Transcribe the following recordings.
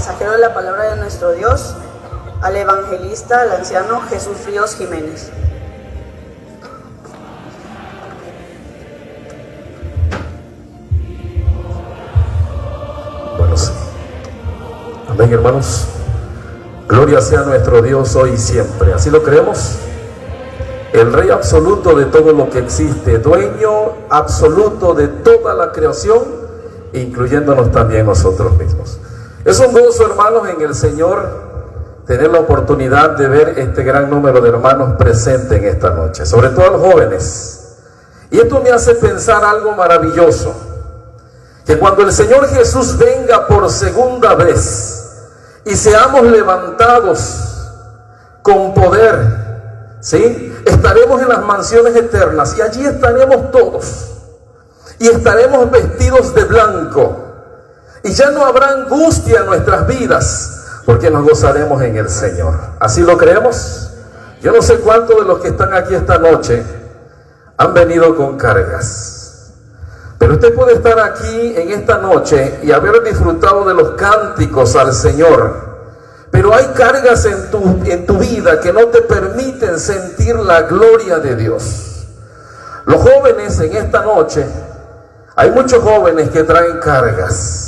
mensajero de la palabra de nuestro Dios, al evangelista, al anciano Jesús Ríos Jiménez. Bueno, sí. Amén, hermanos. Gloria sea nuestro Dios hoy y siempre. ¿Así lo creemos? El Rey absoluto de todo lo que existe, dueño absoluto de toda la creación, incluyéndonos también nosotros mismos. Es un gozo, hermanos, en el Señor tener la oportunidad de ver este gran número de hermanos presentes en esta noche, sobre todo los jóvenes. Y esto me hace pensar algo maravilloso, que cuando el Señor Jesús venga por segunda vez y seamos levantados con poder, ¿sí?, estaremos en las mansiones eternas y allí estaremos todos y estaremos vestidos de blanco y ya no habrá angustia en nuestras vidas porque nos gozaremos en el Señor. ¿Así lo creemos? Yo no sé cuántos de los que están aquí esta noche han venido con cargas, pero usted puede estar aquí en esta noche y haber disfrutado de los cánticos al Señor, pero hay cargas en tu vida que no te permiten sentir la gloria de Dios. Los jóvenes en esta noche, hay muchos jóvenes que traen cargas.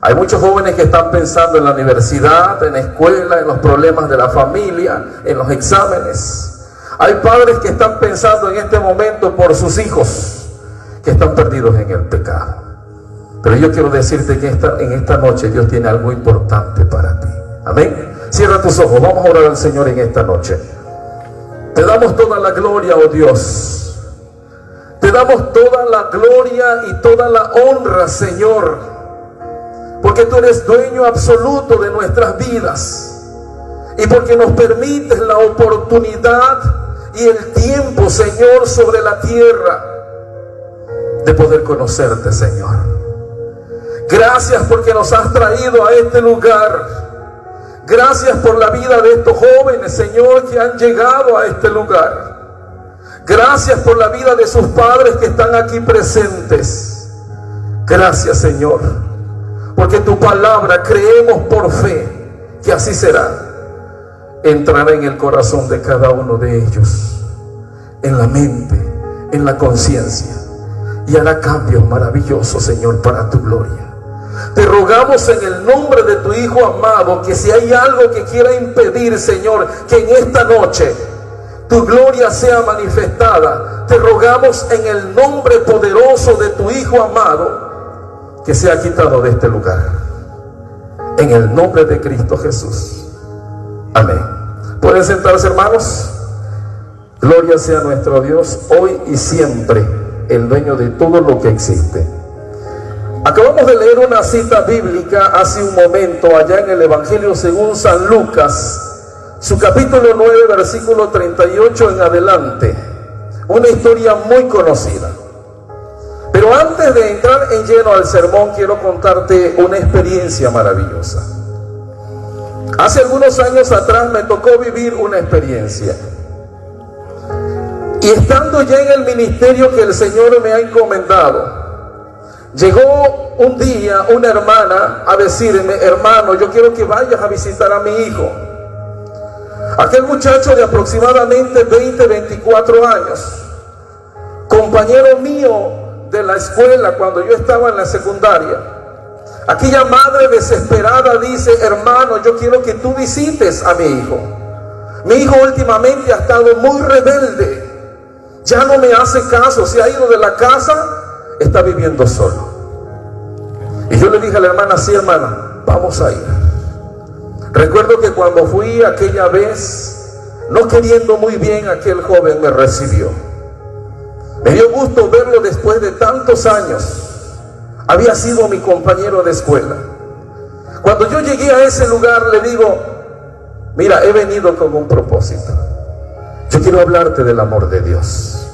Hay muchos jóvenes que están pensando en la universidad, en la escuela, en los problemas de la familia, en los exámenes. Hay padres que están pensando en este momento por sus hijos que están perdidos en el pecado. Pero yo quiero decirte que en esta noche Dios tiene algo importante para ti. Amén. Cierra tus ojos, vamos a orar al Señor en esta noche. Te damos toda la gloria, oh Dios. Te damos toda la gloria y toda la honra, Señor, porque tú eres dueño absoluto de nuestras vidas y porque nos permites la oportunidad y el tiempo, Señor, sobre la tierra de poder conocerte, Señor. Gracias porque nos has traído a este lugar. Gracias por la vida de estos jóvenes, Señor, que han llegado a este lugar. Gracias por la vida de sus padres que están aquí presentes. Gracias, Señor, porque tu palabra, creemos por fe que así será. Entrará en el corazón de cada uno de ellos, en la mente, en la conciencia, y hará cambios maravillosos, Señor, para tu gloria. Te rogamos en el nombre de tu Hijo amado que si hay algo que quiera impedir, Señor, que en esta noche tu gloria sea manifestada, te rogamos en el nombre poderoso de tu Hijo amado que sea quitado de este lugar. En el nombre de Cristo Jesús. Amén. ¿Pueden sentarse, hermanos? Gloria sea nuestro Dios hoy y siempre, el dueño de todo lo que existe. Acabamos de leer una cita bíblica hace un momento allá en el Evangelio según San Lucas, su capítulo 9, versículo 38 en adelante. Una historia muy conocida. Pero antes de entrar en lleno al sermón, quiero contarte una experiencia maravillosa. Hace algunos años atrás me tocó vivir una experiencia. Y estando ya en el ministerio que el Señor me ha encomendado, llegó un día una hermana a decirme: hermano, yo quiero que vayas a visitar a mi hijo. Aquel muchacho de aproximadamente 20, 24 años, compañero mío de la escuela cuando yo estaba en la secundaria. Aquella madre desesperada dice: hermano, yo quiero que tú visites a mi hijo. Mi hijo últimamente ha estado muy rebelde, ya no me hace caso, se ha ido de la casa, está viviendo solo. Y yo le dije a la hermana: sí, hermana, vamos a ir. Recuerdo que cuando fui aquella vez, no queriendo muy bien, aquel joven me recibió. Me dio gusto verlo después de tantos años. Había sido mi compañero de escuela. Cuando yo llegué a ese lugar, le digo: mira, he venido con un propósito. Yo quiero hablarte del amor de Dios.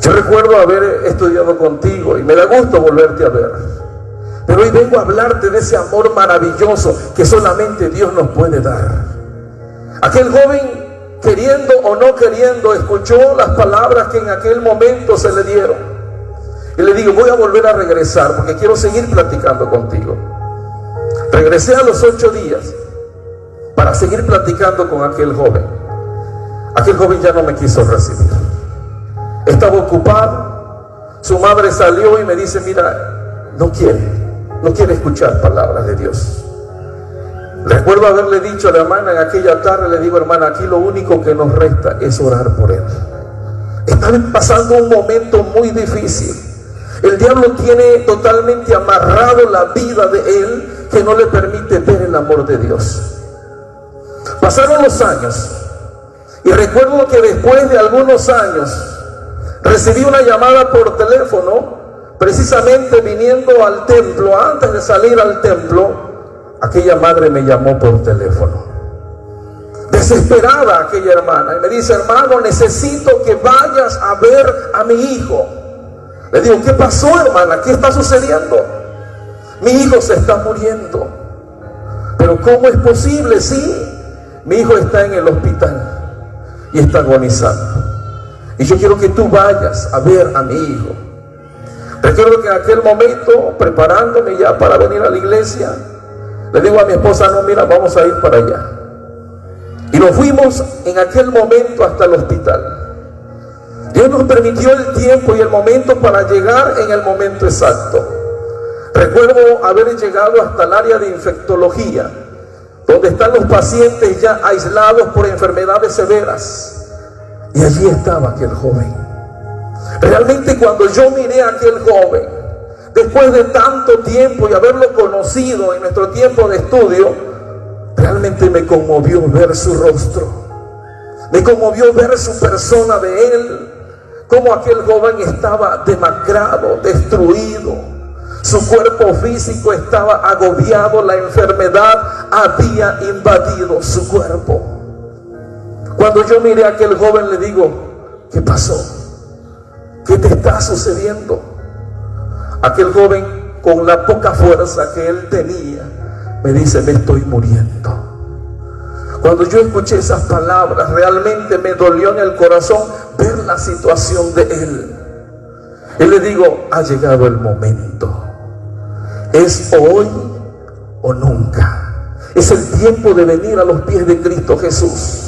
Yo recuerdo haber estudiado contigo y me da gusto volverte a ver, pero hoy vengo a hablarte de ese amor maravilloso que solamente Dios nos puede dar. Aquel joven, queriendo o no queriendo, escuchó las palabras que en aquel momento se le dieron. Y le digo: voy a volver a regresar porque quiero seguir platicando contigo. Regresé a los 8 días para seguir platicando con aquel joven. Aquel joven ya no me quiso recibir. Estaba ocupado. Su madre salió y me dice: mira, no quiere escuchar palabras de Dios. Recuerdo haberle dicho a la hermana en aquella tarde, le digo: hermana, aquí lo único que nos resta es orar por él. Están pasando un momento muy difícil. El diablo tiene totalmente amarrado la vida de él, que no le permite ver el amor de Dios. Pasaron los años y recuerdo que después de algunos años recibí una llamada por teléfono, precisamente viniendo al templo. Antes de salir al templo, aquella madre me llamó por teléfono, desesperada aquella hermana, y me dice: hermano, necesito que vayas a ver a mi hijo. Le digo: ¿qué pasó, hermana? ¿Qué está sucediendo? Mi hijo se está muriendo. Pero ¿cómo es posible? Sí, mi hijo está en el hospital y está agonizando, y yo quiero que tú vayas a ver a mi hijo. Recuerdo que en aquel momento, preparándome ya para venir a la iglesia, le digo a mi esposa: no, mira, vamos a ir para allá. Y nos fuimos en aquel momento hasta el hospital. Dios nos permitió el tiempo y el momento para llegar en el momento exacto. Recuerdo haber llegado hasta el área de infectología, donde están los pacientes ya aislados por enfermedades severas. Y allí estaba aquel joven. Realmente, cuando yo miré a aquel joven, después de tanto tiempo y haberlo conocido en nuestro tiempo de estudio, realmente me conmovió ver su rostro. Me conmovió ver su persona de él, cómo aquel joven estaba demacrado, destruido. Su cuerpo físico estaba agobiado, la enfermedad había invadido su cuerpo. Cuando yo miré a aquel joven, le digo: ¿qué pasó? ¿Qué te está sucediendo? Aquel joven, con la poca fuerza que él tenía, me dice: me estoy muriendo. Cuando yo escuché esas palabras, realmente me dolió en el corazón ver la situación de él. Y le digo: ha llegado el momento. Es hoy o nunca. Es el tiempo de venir a los pies de Cristo Jesús.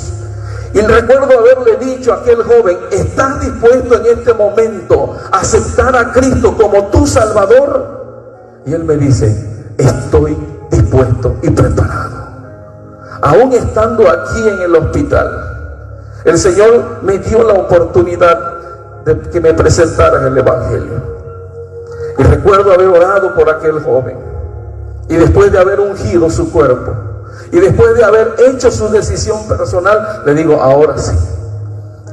Y recuerdo haberle dicho a aquel joven: ¿estás dispuesto en este momento a aceptar a Cristo como tu Salvador? Y él me dice: estoy dispuesto y preparado. Aún estando aquí en el hospital, el Señor me dio la oportunidad de que me presentara en el Evangelio. Y recuerdo haber orado por aquel joven, y después de haber ungido su cuerpo, y después de haber hecho su decisión personal, le digo: ahora sí,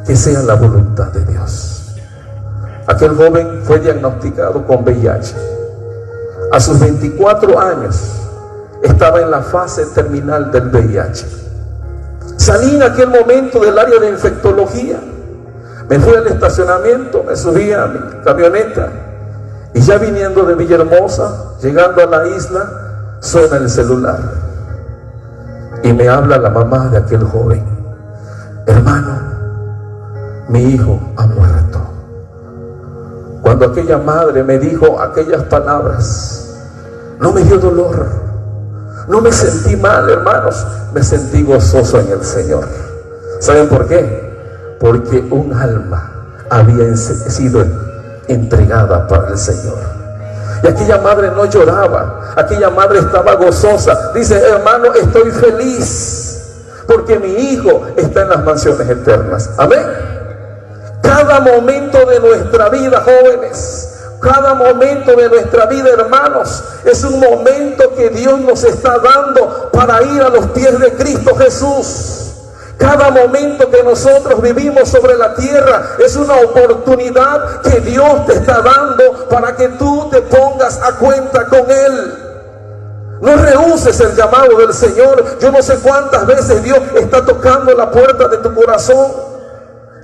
que sea la voluntad de Dios. Aquel joven fue diagnosticado con VIH. A sus 24 años estaba en la fase terminal del VIH. Salí en aquel momento del área de infectología, me fui al estacionamiento, me subí a mi camioneta, y ya viniendo de Villahermosa, llegando a la isla, suena el celular y me habla la mamá de aquel joven: hermano, mi hijo ha muerto. Cuando aquella madre me dijo aquellas palabras, no me dio dolor, no me sentí mal, hermanos, me sentí gozoso en el Señor. ¿Saben por qué? Porque un alma había sido entregada para el Señor. Y aquella madre no lloraba, aquella madre estaba gozosa. Dice: hermano, estoy feliz porque mi hijo está en las mansiones eternas. Amén. Cada momento de nuestra vida, jóvenes, cada momento de nuestra vida, hermanos, es un momento que Dios nos está dando para ir a los pies de Cristo Jesús. Cada momento que nosotros vivimos sobre la tierra es una oportunidad que Dios te está dando para que tú te pongas a cuenta con Él. No rehuses el llamado del Señor. Yo no sé cuántas veces Dios está tocando la puerta de tu corazón.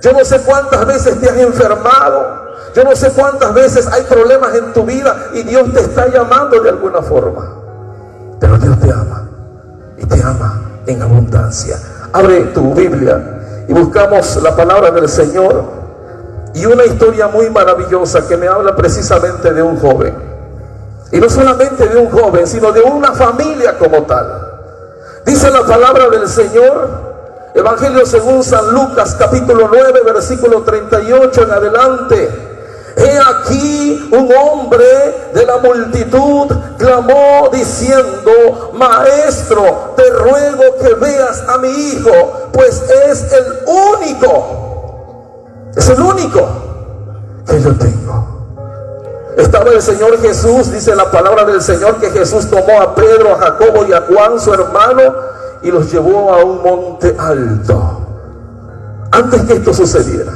Yo no sé cuántas veces te has enfermado. Yo no sé cuántas veces hay problemas en tu vida y Dios te está llamando de alguna forma. Pero Dios te ama, y te ama en abundancia. Abre tu Biblia y buscamos la palabra del Señor, y una historia muy maravillosa que me habla precisamente de un joven. Y no solamente de un joven, sino de una familia como tal. Dice la palabra del Señor, Evangelio según San Lucas, capítulo 9, versículo 38 en adelante. He aquí un hombre de la multitud clamó diciendo: Maestro, te ruego que veas a mi hijo, pues es el único que yo tengo. Estaba el Señor Jesús, dice la palabra del Señor, que Jesús tomó a Pedro, a Jacobo y a Juan, su hermano, y los llevó a un monte alto, antes que esto sucediera.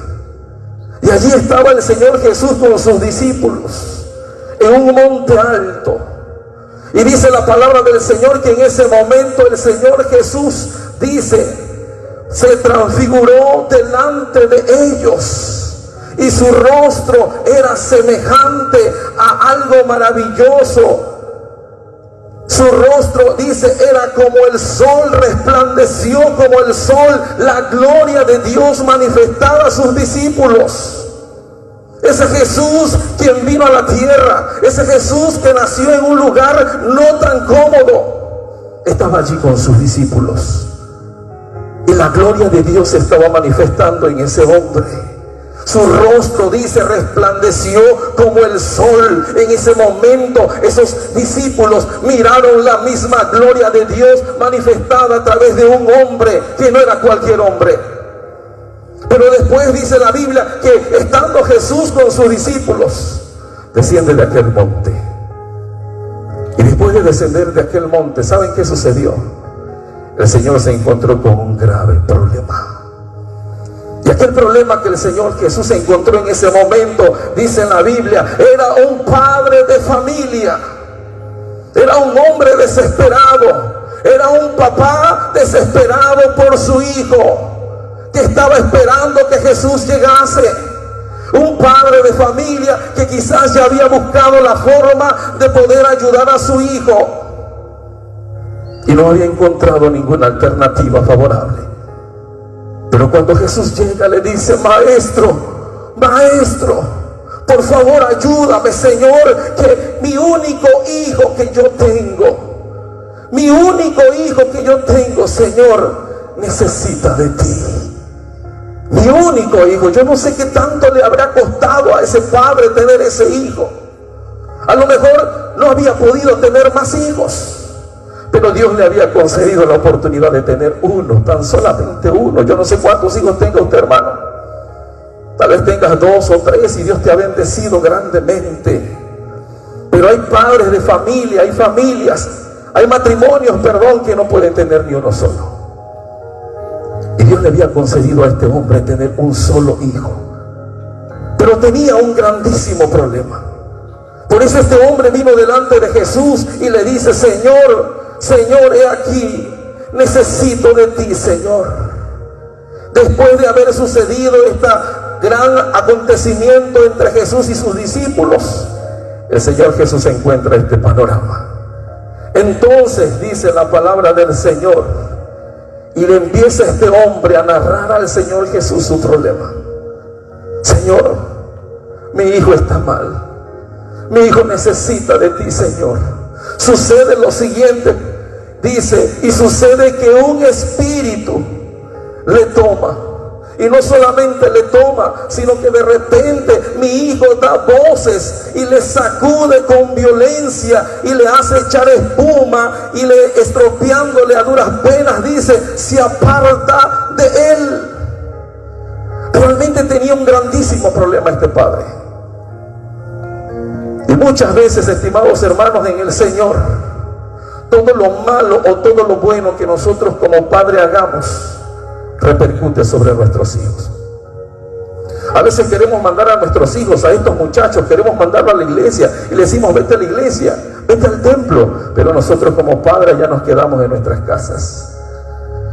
Y allí estaba el Señor Jesús con sus discípulos, en un monte alto. Y dice la palabra del Señor que en ese momento el Señor Jesús, dice, se transfiguró delante de ellos. Y su rostro era semejante a algo maravilloso. Su rostro, dice, era como el sol, resplandeció como el sol, la gloria de Dios manifestada a sus discípulos. Ese Jesús quien vino a la tierra, ese Jesús que nació en un lugar no tan cómodo, estaba allí con sus discípulos. Y la gloria de Dios se estaba manifestando en ese hombre. Su rostro, dice, resplandeció como el sol. En ese momento esos discípulos miraron la misma gloria de Dios manifestada a través de un hombre que no era cualquier hombre. Pero después dice la Biblia que estando Jesús con sus discípulos, desciende de aquel monte. Y después de descender de aquel monte, ¿saben qué sucedió? El Señor se encontró con un grave problema. Y aquel problema que el Señor Jesús se encontró en ese momento, dice en la Biblia, era un padre de familia, era un hombre desesperado, era un papá desesperado por su hijo, que estaba esperando que Jesús llegase. Un padre de familia que quizás ya había buscado la forma de poder ayudar a su hijo y no había encontrado ninguna alternativa favorable. Pero cuando Jesús llega, le dice: Maestro, por favor ayúdame, Señor, que mi único hijo que yo tengo, Señor, necesita de ti. Mi único hijo. Yo no sé qué tanto le habrá costado a ese padre tener ese hijo. A lo mejor no había podido tener más hijos, pero Dios le había concedido la oportunidad de tener uno, tan solamente uno. Yo no sé cuántos hijos tenga usted, hermano. Tal vez tengas 2 o 3 y Dios te ha bendecido grandemente. Pero hay padres de familia, hay familias, hay matrimonios, que no pueden tener ni uno solo. Y Dios le había concedido a este hombre tener un solo hijo. Pero tenía un grandísimo problema. Por eso este hombre vino delante de Jesús y le dice: Señor, he aquí, necesito de ti, Señor. Después de haber sucedido este gran acontecimiento entre Jesús y sus discípulos, el Señor Jesús encuentra este panorama. Entonces dice la palabra del Señor, y le empieza este hombre a narrar al Señor Jesús su problema. Señor, mi hijo está mal. Mi hijo necesita de ti, Señor. Sucede lo siguiente, dice, y sucede que un espíritu le toma. Y no solamente le toma, sino que de repente mi hijo da voces y le sacude con violencia y le hace echar espuma y le, estropeándole a duras penas, dice, se aparta de él. Realmente tenía un grandísimo problema este padre. Y muchas veces, estimados hermanos en el Señor, todo lo malo o todo lo bueno que nosotros como padre hagamos repercute sobre nuestros hijos. A veces queremos mandar a nuestros hijos, a estos muchachos, queremos mandarlo a la iglesia y le decimos: vete a la iglesia, vete al templo. Pero nosotros como padres ya nos quedamos en nuestras casas.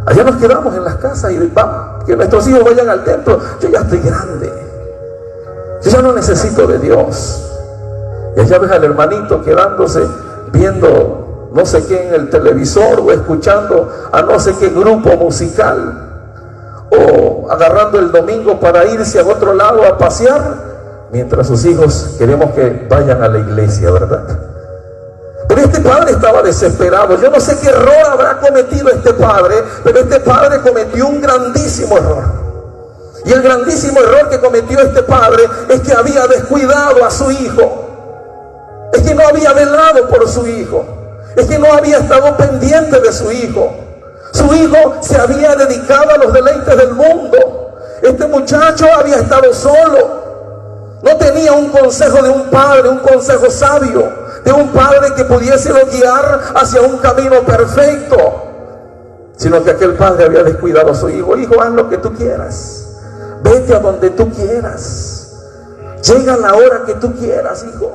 Allá nos quedamos en las casas y vamos, que nuestros hijos vayan al templo. Yo ya estoy grande, yo ya no necesito de Dios. Y allá ves al hermanito quedándose viendo no sé qué en el televisor, o escuchando a no sé qué grupo musical, o agarrando el domingo para irse a otro lado a pasear, mientras sus hijos queremos que vayan a la iglesia, ¿verdad? Pero este padre estaba desesperado. Yo no sé qué error habrá cometido este padre, pero este padre cometió un grandísimo error. Y el grandísimo error que cometió este padre es que había descuidado a su hijo. Es que no había velado por su hijo. Es que no había estado pendiente de su hijo. Su hijo se había dedicado a los deleites del mundo. Este muchacho había estado solo. No tenía un consejo de un padre, un consejo sabio, de un padre que pudiese guiar hacia un camino perfecto, sino que aquel padre había descuidado a su hijo. Hijo, haz lo que tú quieras, vete a donde tú quieras, llega a la hora que tú quieras, hijo,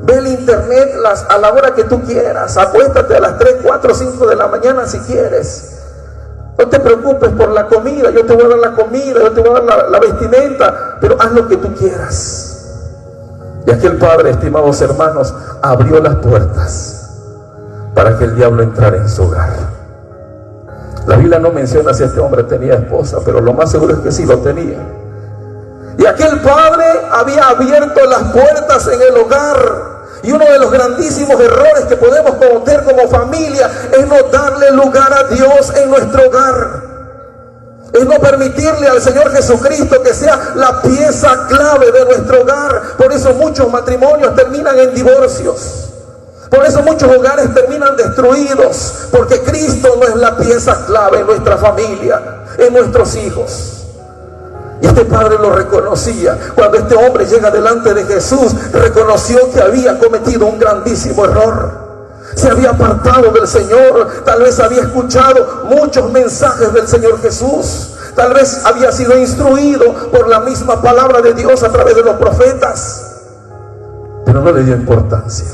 ve el internet a la hora que tú quieras, acuéstate a las 3, 4, 5 de la mañana si quieres. No te preocupes por la comida, yo te voy a dar la comida, yo te voy a dar la vestimenta, pero haz lo que tú quieras. Y aquel padre, estimados hermanos, abrió las puertas para que el diablo entrara en su hogar. La Biblia no menciona si este hombre tenía esposa, pero lo más seguro es que sí lo tenía. Y aquel padre había abierto las puertas en el hogar. Y uno de los grandísimos errores que podemos cometer como familia es no darle lugar a Dios en nuestro hogar. Es no permitirle al Señor Jesucristo que sea la pieza clave de nuestro hogar. Por eso muchos matrimonios terminan en divorcios. Por eso muchos hogares terminan destruidos. Porque Cristo no es la pieza clave en nuestra familia, en nuestros hijos. Y este padre lo reconocía. Cuando este hombre llega delante de Jesús, reconoció que había cometido un grandísimo error. Se había apartado del Señor. Tal vez había escuchado muchos mensajes del Señor Jesús. Tal vez había sido instruido por la misma palabra de Dios a través de los profetas. Pero no le dio importancia.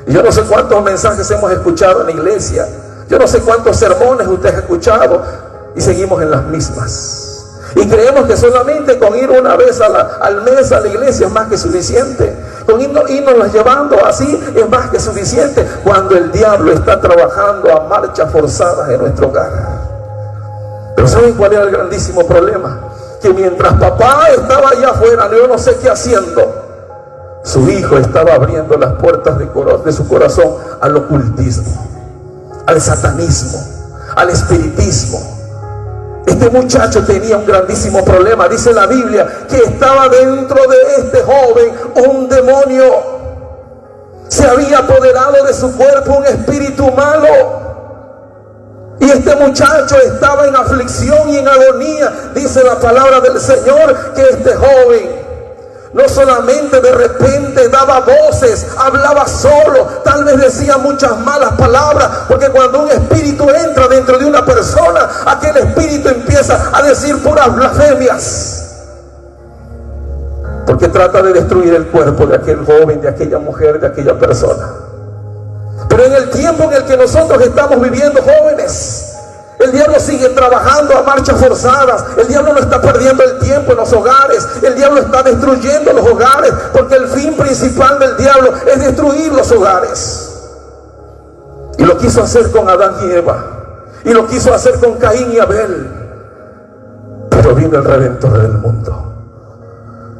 Y yo no sé cuántos mensajes hemos escuchado en la iglesia. Yo no sé cuántos sermones usted ha escuchado. Y seguimos en las mismas. Y creemos que solamente con ir una vez al mes a la iglesia es más que suficiente. Con irnos llevando así es más que suficiente, cuando el diablo está trabajando a marchas forzadas en nuestro hogar. Pero ¿saben cuál era el grandísimo problema? Que mientras papá estaba allá afuera, yo no sé qué haciendo, su hijo estaba abriendo las puertas de su corazón al ocultismo, al satanismo, al espiritismo. Este muchacho tenía un grandísimo problema. Dice la Biblia que estaba dentro de este joven un demonio. Se había apoderado de su cuerpo un espíritu malo. Y este muchacho estaba en aflicción y en agonía. Dice la palabra del Señor que este joven no solamente de repente daba voces, hablaba solo, tal vez decía muchas malas palabras, porque cuando un espíritu entra dentro de una persona, aquel espíritu empieza a decir puras blasfemias, porque trata de destruir el cuerpo de aquel joven, de aquella mujer, de aquella persona. Pero en el tiempo en el que nosotros estamos viviendo, jóvenes, el diablo sigue trabajando a marchas forzadas. El diablo no está perdiendo el tiempo en los hogares. El diablo está destruyendo los hogares, porque el fin principal del diablo es destruir los hogares. Y lo quiso hacer con Adán y Eva. Y lo quiso hacer con Caín y Abel. Pero vino el Redentor del mundo.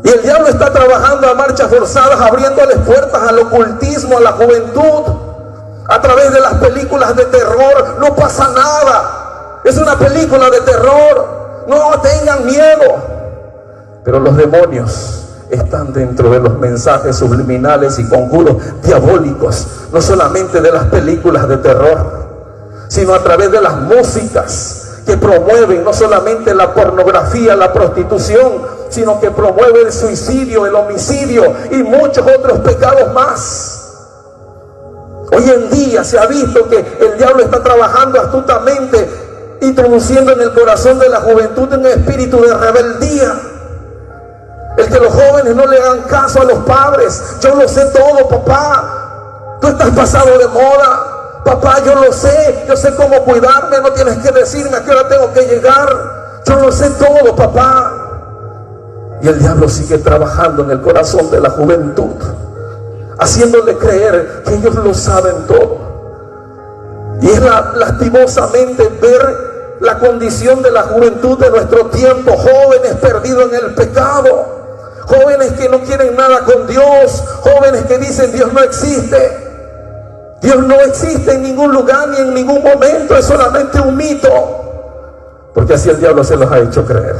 Y el diablo está trabajando a marchas forzadas, abriéndoles puertas al ocultismo, a la juventud. A través de las películas de terror. No pasa nada. Es una película de terror. No tengan miedo. Pero los demonios están dentro de los mensajes subliminales y conjuros diabólicos. No solamente de las películas de terror, sino a través de las músicas que promueven no solamente la pornografía, la prostitución, sino que promueve el suicidio, el homicidio y muchos otros pecados más. Hoy en día se ha visto que el diablo está trabajando astutamente, introduciendo en el corazón de la juventud un espíritu de rebeldía. El que los jóvenes no le hagan caso a los padres. Yo lo sé todo, papá. Tú estás pasado de moda. Papá, yo lo sé. Yo sé cómo cuidarme. No tienes que decirme a qué hora tengo que llegar. Yo lo sé todo, papá. Y el diablo sigue trabajando en el corazón de la juventud, haciéndole creer que ellos lo saben todo. Y es lastimosamente ver la condición de la juventud de nuestro tiempo. Jóvenes perdidos en el pecado, jóvenes que no quieren nada con Dios, jóvenes que dicen Dios no existe. Dios no existe en ningún lugar ni en ningún momento, es solamente un mito, porque así el diablo se los ha hecho creer.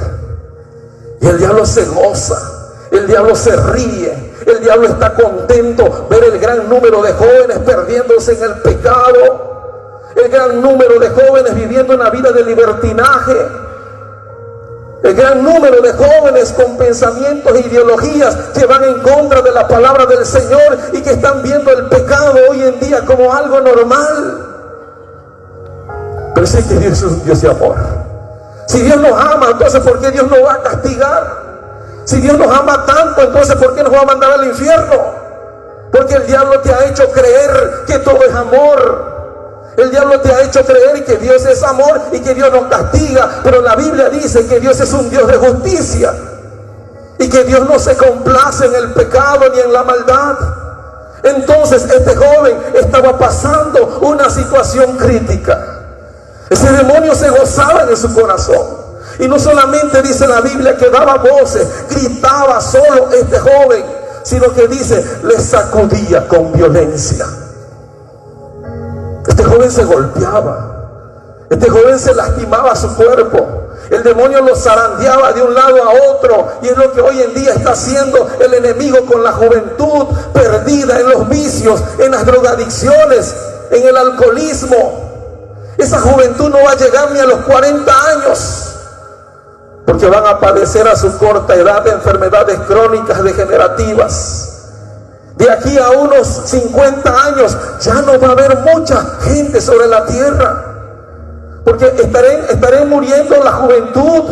Y el diablo se goza, el diablo se ríe, el diablo está contento ver el gran número de jóvenes perdiéndose en el pecado, el gran número de jóvenes viviendo una vida de libertinaje, el gran número de jóvenes con pensamientos e ideologías que van en contra de la palabra del Señor y que están viendo el pecado hoy en día como algo normal. Pero sé que Dios es un Dios de amor. Si Dios nos ama, entonces ¿por qué Dios nos va a castigar? Si Dios nos ama tanto, entonces ¿por qué nos va a mandar al infierno? Porque el diablo te ha hecho creer que todo es amor. El diablo te ha hecho creer que Dios es amor y que Dios nos castiga, pero la Biblia dice que Dios es un Dios de justicia y que Dios no se complace en el pecado ni en la maldad. Entonces este joven estaba pasando una situación crítica. Ese demonio se gozaba en su corazón, y no solamente dice la Biblia que daba voces, gritaba solo este joven, sino que dice, le sacudía con violencia. Este joven se golpeaba, este joven se lastimaba su cuerpo, el demonio lo zarandeaba de un lado a otro, y es lo que hoy en día está haciendo el enemigo con la juventud perdida en los vicios, en las drogadicciones, en el alcoholismo. Esa juventud no va a llegar ni a los 40 años, porque van a padecer a su corta edad de enfermedades crónicas degenerativas. De aquí a unos 50 años ya no va a haber mucha gente sobre la tierra, porque estaré muriendo la juventud,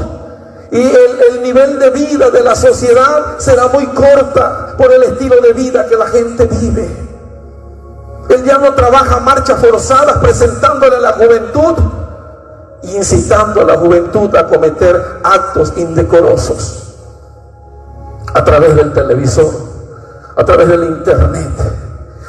y el nivel de vida de la sociedad será muy corta por el estilo de vida que la gente vive. El diablo trabaja marchas forzadas presentándole a la juventud y incitando a la juventud a cometer actos indecorosos a través del televisor, a través del internet.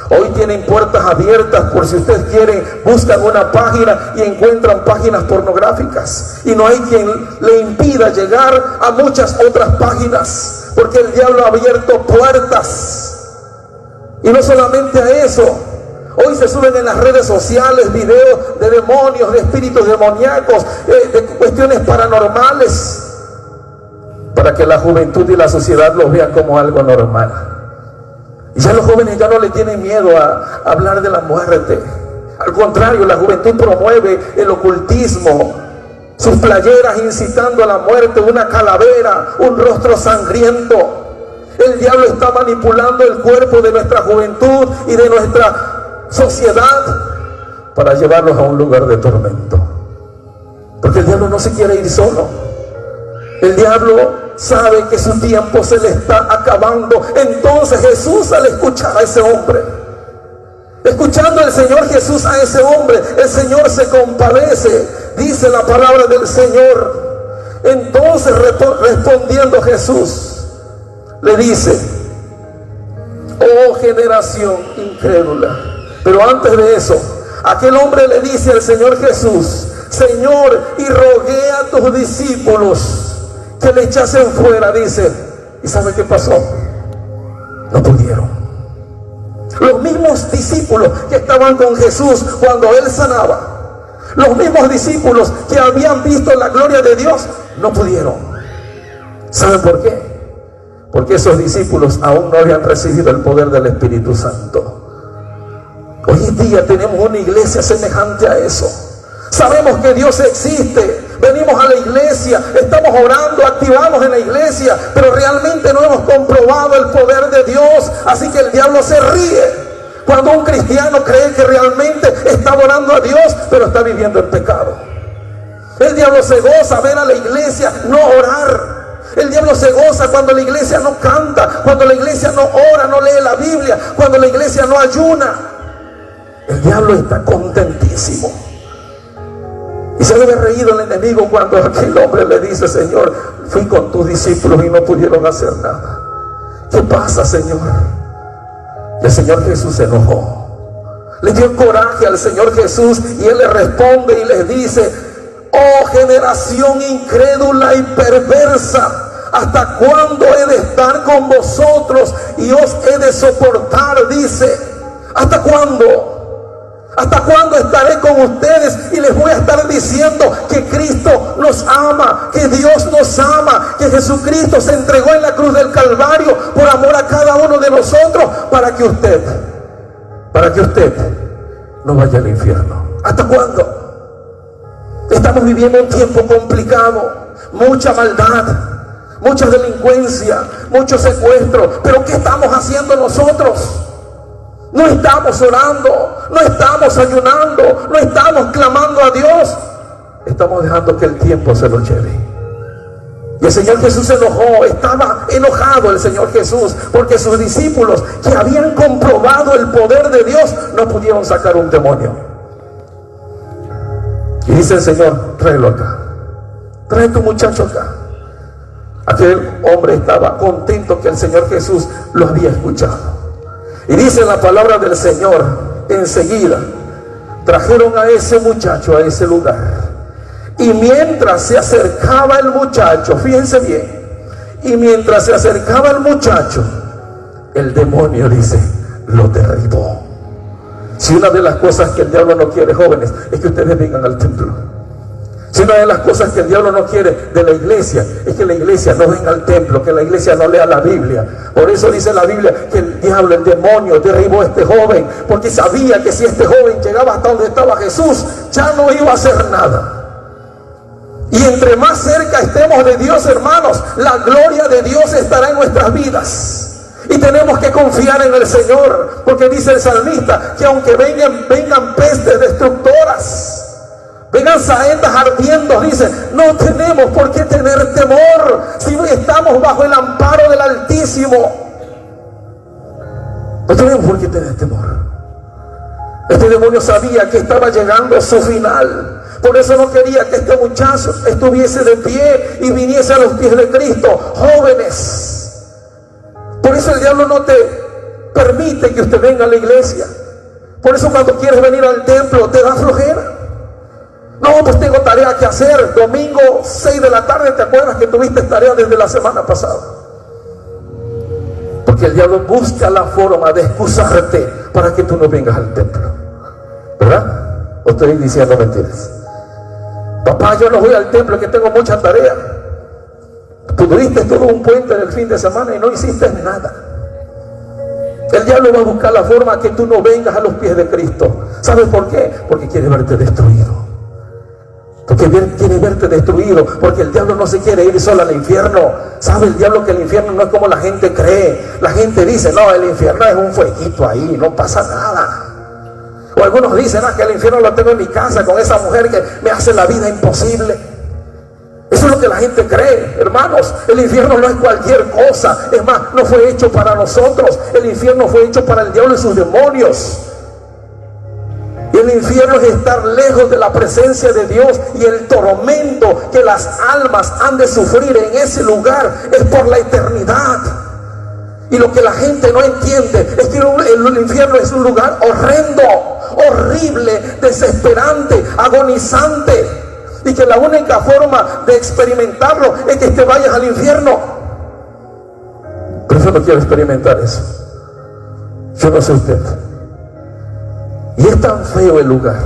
Hoy tienen puertas abiertas, por si ustedes quieren, buscan una página y encuentran páginas pornográficas, y no hay quien le impida llegar a muchas otras páginas, porque el diablo ha abierto puertas. Y no solamente a eso, hoy se suben en las redes sociales videos de demonios, de espíritus demoníacos, de cuestiones paranormales, para que la juventud y la sociedad los vean como algo normal. Y ya los jóvenes ya no le tienen miedo a hablar de la muerte. Al contrario, la juventud promueve el ocultismo, sus playeras incitando a la muerte, una calavera, un rostro sangriento. El diablo está manipulando el cuerpo de nuestra juventud y de nuestra sociedad para llevarlos a un lugar de tormento. Porque el diablo no se quiere ir solo. El diablo sabe que su tiempo se le está acabando. Entonces Jesús, al escuchar a ese hombre, escuchando el Señor Jesús a ese hombre, el Señor se compadece, dice la palabra del Señor. Entonces respondiendo Jesús, le dice, oh generación incrédula. Pero antes de eso, aquel hombre le dice al Señor Jesús, Señor, y rogué a tus discípulos que le echasen fuera, dice. ¿Y sabe qué pasó? No pudieron. Los mismos discípulos que estaban con Jesús cuando Él sanaba, los mismos discípulos que habían visto la gloria de Dios, no pudieron. ¿Saben por qué? Porque esos discípulos aún no habían recibido el poder del Espíritu Santo. Hoy en día tenemos una iglesia semejante a eso. Sabemos que Dios existe, venimos a la iglesia, estamos orando, activamos en la iglesia, pero realmente no hemos comprobado el poder de Dios. Así que el diablo se ríe cuando un cristiano cree que realmente está orando a Dios, pero está viviendo en pecado. El diablo se goza ver a la iglesia no orar. El diablo se goza cuando la iglesia no canta, cuando la iglesia no ora, no lee la Biblia, cuando la iglesia no ayuna. El diablo está contentísimo. Y se debe reír el enemigo cuando aquel hombre le dice, Señor, fui con tus discípulos y no pudieron hacer nada. ¿Qué pasa, Señor? Y el Señor Jesús se enojó. Le dio coraje al Señor Jesús y Él le responde y les dice, oh generación incrédula y perversa, ¿hasta cuándo he de estar con vosotros y os he de soportar? Dice, ¿hasta cuándo? ¿Hasta cuándo estaré con ustedes y les voy a estar diciendo que Cristo nos ama, que Dios nos ama, que Jesucristo se entregó en la cruz del Calvario por amor a cada uno de nosotros para que usted no vaya al infierno? ¿Hasta cuándo? Estamos viviendo un tiempo complicado, mucha maldad, mucha delincuencia, mucho secuestro. ¿Pero qué estamos haciendo nosotros? No estamos orando, no estamos ayunando, no estamos clamando a Dios. Estamos dejando que el tiempo se lo lleve. Y el Señor Jesús se enojó, estaba enojado el Señor Jesús, porque sus discípulos, que habían comprobado el poder de Dios, no pudieron sacar un demonio. Y dice el Señor: tráelo acá, trae tu muchacho acá. Aquel hombre estaba contento que el Señor Jesús lo había escuchado. Y dice la palabra del Señor: enseguida trajeron a ese muchacho a ese lugar. Y mientras se acercaba el muchacho, fíjense bien, y mientras se acercaba el muchacho, el demonio, dice, lo derribó. Si una de las cosas que el diablo no quiere, jóvenes, es que ustedes vengan al templo. Si una de las cosas que el diablo no quiere de la iglesia es que la iglesia no venga al templo, que la iglesia no lea la Biblia. Por eso dice la Biblia que el diablo, el demonio, derribó a este joven, porque sabía que si este joven llegaba hasta donde estaba Jesús, ya no iba a hacer nada. Y entre más cerca estemos de Dios, hermanos, la gloria de Dios estará en nuestras vidas. Y tenemos que confiar en el Señor, porque dice el salmista que aunque vengan pestes destructoras, vengan saetas ardiendo, dice, no tenemos por qué tener temor si estamos bajo el amparo del Altísimo. No tenemos por qué tener temor. Este demonio sabía que estaba llegando a su final. Por eso no quería que este muchacho estuviese de pie y viniese a los pies de Cristo. Jóvenes, por eso el diablo no te permite que usted venga a la iglesia. Por eso cuando quieres venir al templo te da flojera. No, pues tengo tarea que hacer. Domingo 6 de la tarde, ¿te acuerdas que tuviste tarea desde la semana pasada? Porque el diablo busca la forma de excusarte para que tú no vengas al templo. ¿Verdad? ¿O estoy diciendo mentiras? Papá, yo no voy al templo, que tengo mucha tarea. Tuviste todo un puente en el fin de semana y no hiciste nada. El diablo va a buscar la forma que tú no vengas a los pies de Cristo. ¿Sabes por qué? Porque quiere verte destruido. Porque quiere verte destruido, porque el diablo no se quiere ir solo al infierno. ¿Sabe el diablo que el infierno no es como la gente cree? La gente dice, no, el infierno es un fueguito ahí, no pasa nada. O algunos dicen, que el infierno lo tengo en mi casa con esa mujer que me hace la vida imposible. Eso es lo que la gente cree, hermanos. El infierno no es cualquier cosa. Es más, no fue hecho para nosotros. El infierno fue hecho para el diablo y sus demonios. Y el infierno es estar lejos de la presencia de Dios, y el tormento que las almas han de sufrir en ese lugar es por la eternidad. Y lo que la gente no entiende es que el infierno es un lugar horrendo, horrible, desesperante, agonizante, y que la única forma de experimentarlo es que te vayas al infierno. Pero yo no quiero experimentar eso. Yo no sé usted. Y es tan feo el lugar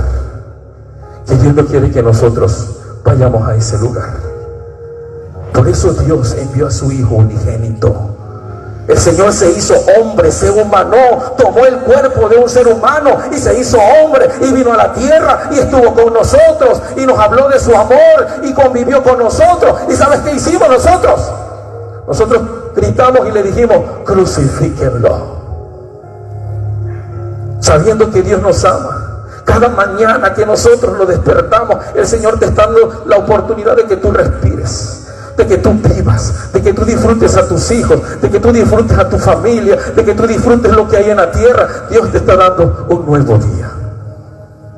que Dios no quiere que nosotros vayamos a ese lugar. Por eso Dios envió a su Hijo unigénito. El Señor se hizo hombre, se humanó, tomó el cuerpo de un ser humano y se hizo hombre, y vino a la tierra y estuvo con nosotros y nos habló de su amor y convivió con nosotros. ¿Y sabes qué hicimos nosotros? Nosotros gritamos y le dijimos, crucifíquenlo. Sabiendo que Dios nos ama. Cada mañana que nosotros nos despertamos, el Señor te está dando la oportunidad de que tú respires, de que tú vivas, de que tú disfrutes a tus hijos, de que tú disfrutes a tu familia, de que tú disfrutes lo que hay en la tierra. Dios te está dando un nuevo día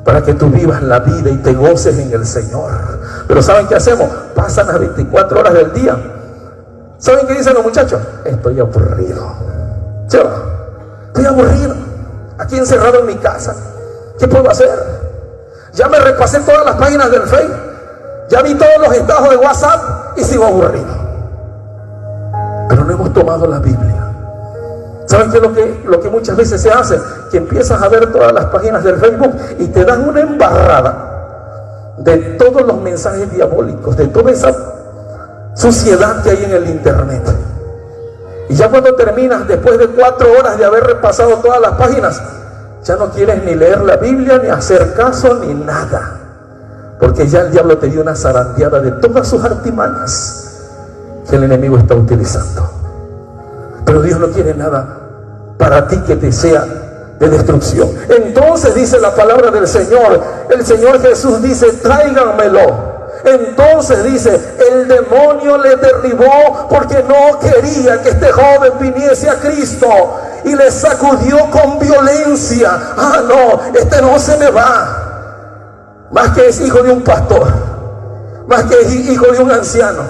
para que tú vivas la vida y te goces en el Señor. Pero ¿saben qué hacemos? Pasan las 24 horas del día. ¿Saben qué dicen los muchachos? Estoy aburrido. ¿Sí? Estoy aburrido, aquí encerrado en mi casa. ¿Qué puedo hacer? Ya me repasé todas las páginas del Facebook, ya vi todos los estados de WhatsApp y sigo aburrido. Pero no hemos tomado la Biblia. ¿Saben ¿Saben qué es lo que muchas veces se hace? Que empiezas a ver todas las páginas del Facebook y te dan una embarrada de todos los mensajes diabólicos, de toda esa suciedad que hay en el internet. Y ya cuando terminas, después de 4 horas de haber repasado todas las páginas, ya no quieres ni leer la Biblia, ni hacer caso, ni nada, porque ya el diablo te dio una zarandeada de todas sus artimañas que el enemigo está utilizando. Pero Dios no quiere nada para ti que te sea de destrucción. Entonces dice la palabra del Señor, el Señor Jesús dice: tráiganmelo. Entonces dice, el demonio le derribó porque no quería que este joven viniese a Cristo, y le sacudió con violencia. Ah, no, este no se me va. Más que es hijo de un pastor, más que es hijo de un anciano,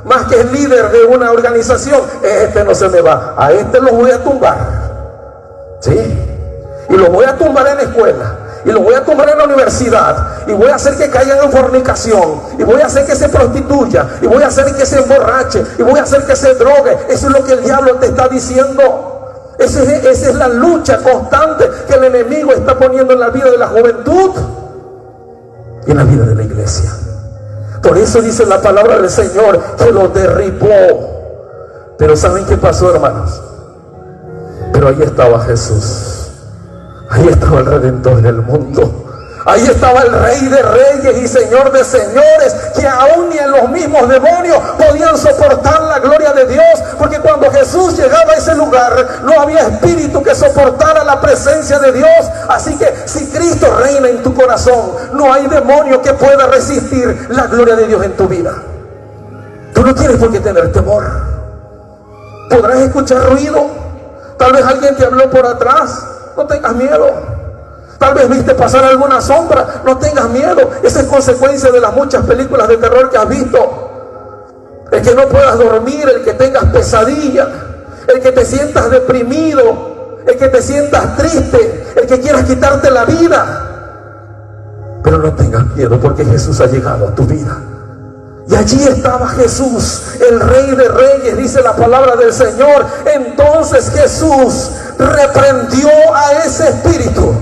más que es líder de una organización, este no se me va. A este lo voy a tumbar, ¿sí? Y lo voy a tumbar en la escuela, y lo voy a tumbar en la universidad, y voy a hacer que caiga en fornicación, y voy a hacer que se prostituya, y voy a hacer que se emborrache, y voy a hacer que se drogue. Eso es lo que el diablo te está diciendo. Esa es la lucha constante que el enemigo está poniendo en la vida de la juventud y en la vida de la iglesia. Por eso dice la palabra del Señor que lo derribó. Pero ¿saben qué pasó, hermanos? Pero ahí estaba Jesús, ahí estaba el Redentor del mundo, ahí estaba el Rey de Reyes y Señor de Señores, que aún ni en los mismos demonios podían soportar la gloria de Dios, porque cuando Jesús llegaba a ese lugar no había espíritu que soportara la presencia de Dios. Así que si Cristo reina en tu corazón, no hay demonio que pueda resistir la gloria de Dios en tu vida. Tú no tienes por qué tener temor. Podrás escuchar ruido, tal vez alguien te habló por atrás, no tengas miedo. Tal vez viste pasar alguna sombra, no tengas miedo. Esa es consecuencia de las muchas películas de terror que has visto. El que no puedas dormir, el que tengas pesadilla, el que te sientas deprimido, el que te sientas triste, el que quieras quitarte la vida. Pero no tengas miedo, porque Jesús ha llegado a tu vida. Y allí estaba Jesús, el Rey de Reyes, dice la palabra del Señor. Entonces Jesús reprendió a ese espíritu.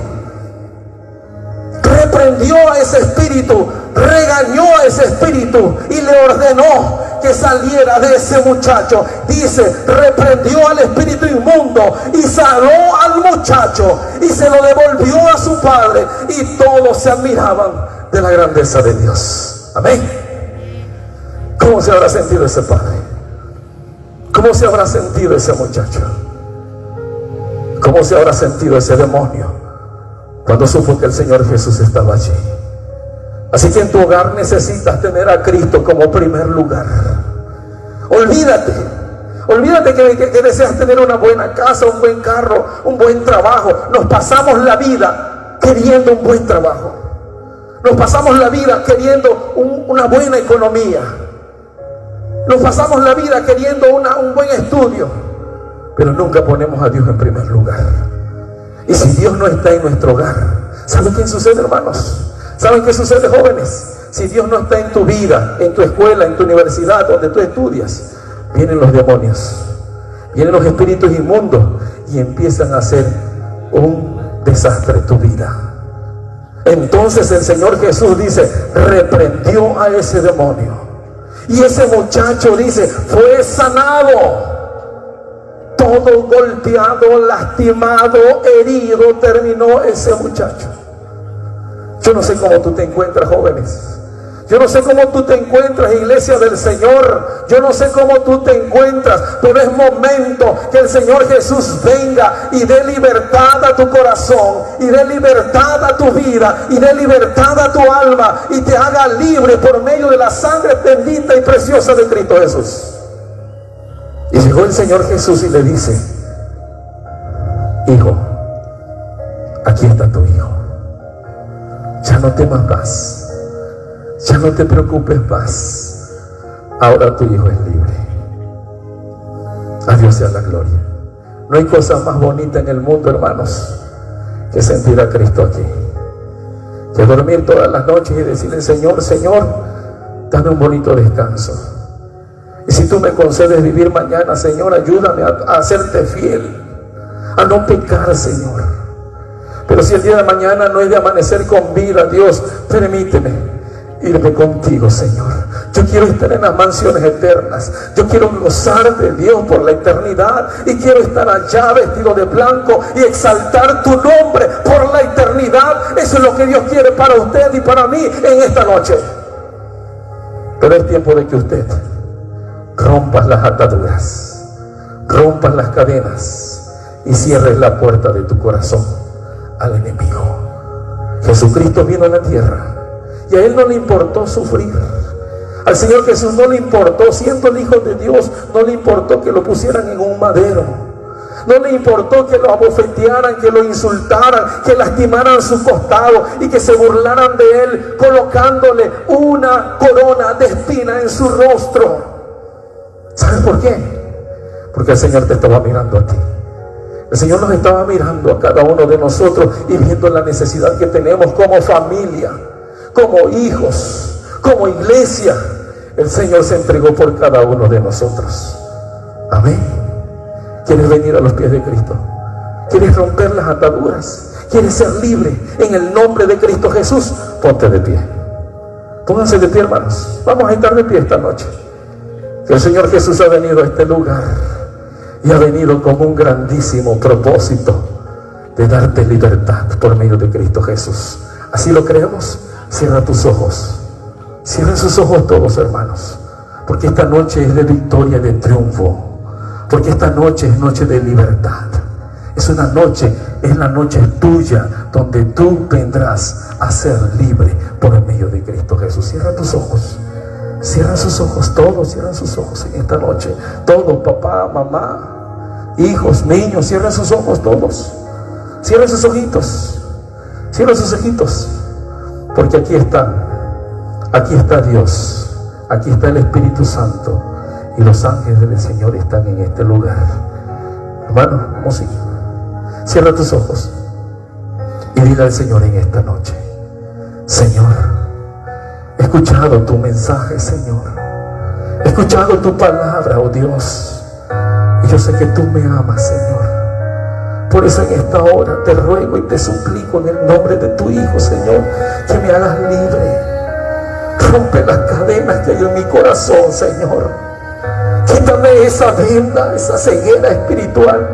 Reprendió a ese espíritu, regañó a ese espíritu y le ordenó que saliera de ese muchacho. Dice, reprendió al espíritu inmundo y sanó al muchacho y se lo devolvió a su padre, y todos se admiraban de la grandeza de Dios. Amén. ¿Cómo se habrá sentido ese padre? ¿Cómo se habrá sentido ese muchacho? ¿Cómo se habrá sentido ese demonio cuando supo que el Señor Jesús estaba allí? Así que en tu hogar necesitas tener a Cristo como primer lugar. Olvídate que deseas tener una buena casa, un buen carro, un buen trabajo. Nos pasamos la vida queriendo un buen trabajo. Nos pasamos la vida queriendo una buena economía. Nos pasamos la vida queriendo un buen estudio. Pero nunca ponemos a Dios en primer lugar. Y si Dios no está en nuestro hogar, ¿saben qué sucede, hermanos? ¿Saben qué sucede, jóvenes? Si Dios no está en tu vida, en tu escuela, en tu universidad, donde tú estudias, vienen los demonios, vienen los espíritus inmundos y empiezan a hacer un desastre en tu vida. Entonces el Señor Jesús dice, reprendió a ese demonio, y ese muchacho, dice, fue sanado. Todo golpeado, lastimado, herido, terminó ese muchacho. Yo no sé cómo tú te encuentras, jóvenes. Yo no sé cómo tú te encuentras, iglesia del Señor. Yo no sé cómo tú te encuentras, pero es momento que el Señor Jesús venga y dé libertad a tu corazón, y dé libertad a tu vida, y dé libertad a tu alma, y te haga libre por medio de la sangre bendita y preciosa de Cristo Jesús. Y llegó el Señor Jesús y le dice, hijo, aquí está tu hijo. Ya no temas más, ya no te preocupes más. Ahora tu hijo es libre. A Dios sea la gloria. No hay cosa más bonita en el mundo, hermanos, que sentir a Cristo aquí, que dormir todas las noches y decirle, Señor, Señor, dame un bonito descanso. Y si tú me concedes vivir mañana, Señor, ayúdame a hacerte fiel, a no pecar, Señor. Pero si el día de mañana no es de amanecer con vida, Dios, permíteme irme contigo, Señor. Yo quiero estar en las mansiones eternas. Yo quiero gozar de Dios por la eternidad. Y quiero estar allá vestido de blanco y exaltar tu nombre por la eternidad. Eso es lo que Dios quiere para usted y para mí en esta noche. Pero es tiempo de que usted rompas las ataduras, rompas las cadenas y cierres la puerta de tu corazón al enemigo. Jesucristo vino a la tierra y a Él no le importó sufrir. Al Señor Jesús no le importó, siendo el Hijo de Dios, no le importó que lo pusieran en un madero. No le importó que lo abofetearan, que lo insultaran, que lastimaran su costado y que se burlaran de Él, colocándole una corona de espina en su rostro. ¿Sabes por qué? Porque el Señor te estaba mirando a ti. El Señor nos estaba mirando a cada uno de nosotros y viendo la necesidad que tenemos como familia, como hijos, como iglesia. El Señor se entregó por cada uno de nosotros. Amén. ¿Quieres venir a los pies de Cristo? ¿Quieres romper las ataduras? ¿Quieres ser libre en el nombre de Cristo Jesús? Ponte de pie. Pónganse de pie, hermanos. Vamos a estar de pie esta noche. Que el Señor Jesús ha venido a este lugar y ha venido con un grandísimo propósito de darte libertad por medio de Cristo Jesús. ¿Así lo creemos? Cierra tus ojos. Cierren sus ojos todos, hermanos, porque esta noche es de victoria y de triunfo. Porque esta noche es noche de libertad. Es una noche, es la noche tuya, donde tú vendrás a ser libre por medio de Cristo Jesús. Cierra tus ojos. Cierra sus ojos, todos cierran sus ojos en esta noche. Todos, papá, mamá, hijos, niños, cierren sus ojos todos. Cierren sus ojitos. Cierren sus ojitos. Porque aquí está Dios. Aquí está el Espíritu Santo. Y los ángeles del Señor están en este lugar. Hermano, música, cierra tus ojos y dile al Señor en esta noche: Señor, he escuchado tu mensaje, Señor. He escuchado tu palabra, oh Dios. Y yo sé que tú me amas, Señor. Por eso en esta hora te ruego y te suplico en el nombre de tu Hijo, Señor, que me hagas libre. Rompe las cadenas que hay en mi corazón, Señor. Quítame esa venda, esa ceguera espiritual.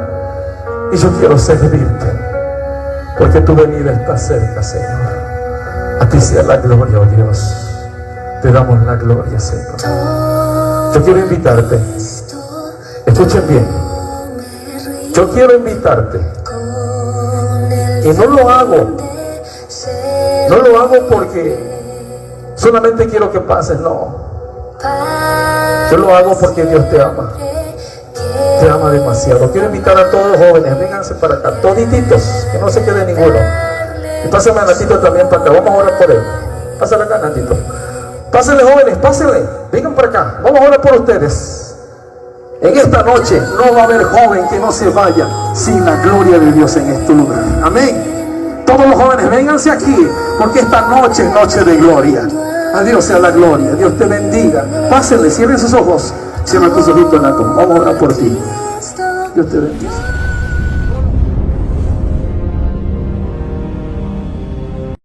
Y yo quiero servirte, porque tu venida está cerca, Señor. A ti sea la gloria, oh Dios. Te damos la gloria, Señor. Yo quiero invitarte. Escuchen bien. Yo quiero invitarte. Y no lo hago porque solamente quiero que pases, no. Yo lo hago porque Dios te ama. Te ama demasiado. Quiero invitar a todos los jóvenes, vénganse para acá, todititos, que no se quede ninguno. Y pásame a Natito también para acá, vamos a orar por él. Pásale acá, Natito. Pásenle, jóvenes, pásenle, vengan para acá, vamos a orar por ustedes. En esta noche no va a haber joven que no se vaya sin la gloria de Dios en este lugar. Amén. Todos los jóvenes, vénganse aquí, porque esta noche es noche de gloria. A Dios sea la gloria. Dios te bendiga. Pásenle, cierren sus ojos. Cierra tus ojitos, Nato. Vamos a orar por ti. Dios te bendiga.